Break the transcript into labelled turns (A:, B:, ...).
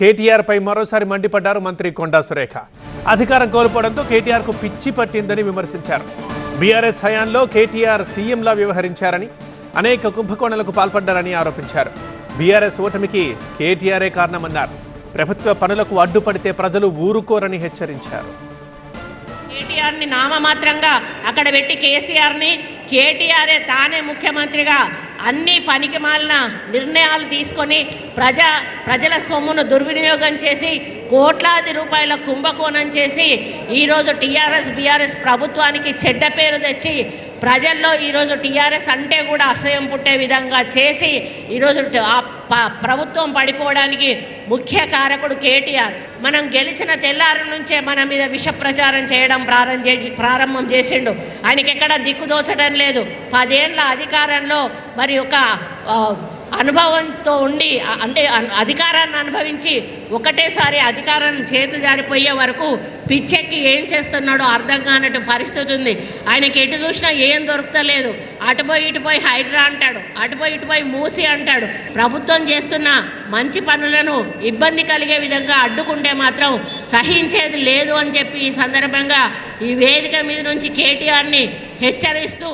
A: కేటీఆర్ పై మరోసారి మండిపడ్డారు మంత్రి కొండా సురేఖ. అధికారం కోల్పోవడంతో కేటీఆర్ కు పిచ్చి పట్టిందని విమర్శించారు. బీఆర్ఎస్ హయాంలో కేటీఆర్ సీఎంలా వ్యవహరించారని, అనేక కుంభకోణాలకు పాల్పడ్డారని ఆరోపించారు. బీఆర్ఎస్ ఓటమికి కేటీఆరే కారణమన్నారు. ప్రభుత్వ పనులకు అడ్డుపడితే ప్రజలు ఊరుకోరని హెచ్చరించారు.
B: కేటీఆర్ని నామమాత్రంగా అక్కడ పెట్టి కేటీఆరే తానే ముఖ్యమంత్రిగా అన్ని పనికిమాలిన నిర్ణయాలు తీసుకొని ప్రజల సొమ్మును దుర్వినియోగం చేసి కోట్లాది రూపాయల కుంభకోణం చేసి ఈరోజు బీఆర్ఎస్ ప్రభుత్వానికి చెడ్డ పేరు తెచ్చి ప్రజల్లో ఈరోజు టీఆర్ఎస్ అంటే కూడా అసహ్యం పుట్టే విధంగా చేసి ఈరోజు ప్రభుత్వం పడిపోవడానికి ముఖ్య కారకుడు కేటీఆర్. మనం గెలిచిన తెల్లారి నుంచే మన మీద విష ప్రచారం చేయడం ప్రారంభం చేసిండు. ఆయనకి ఎక్కడ దిక్కుదోచడం లేదు. 10 ఏళ్ల అధికారంలో మరి ఒక అనుభవంతో ఉండి అంటే అధికారాన్ని అనుభవించి ఒకటేసారి అధికారం చేతు జారిపోయే వరకు పిచ్చెక్కి ఏం చేస్తున్నాడో అర్థం కానట్టు పరిస్థితి ఉంది. ఆయనకి ఎటు చూసినా ఏం దొరుకుతలేదు. అటుపోయి ఇటుపోయి హైడ్రా అంటాడు, అటుపోయి ఇటుపోయి మూసి అంటాడు. ప్రభుత్వం చేస్తున్న మంచి పనులను ఇబ్బంది కలిగే విధంగా అడ్డుకుంటే మాత్రం సహించేది లేదు అని చెప్పి ఈ సందర్భంగా ఈ వేదిక మీద నుంచి కేటీఆర్ని హెచ్చరిస్తూ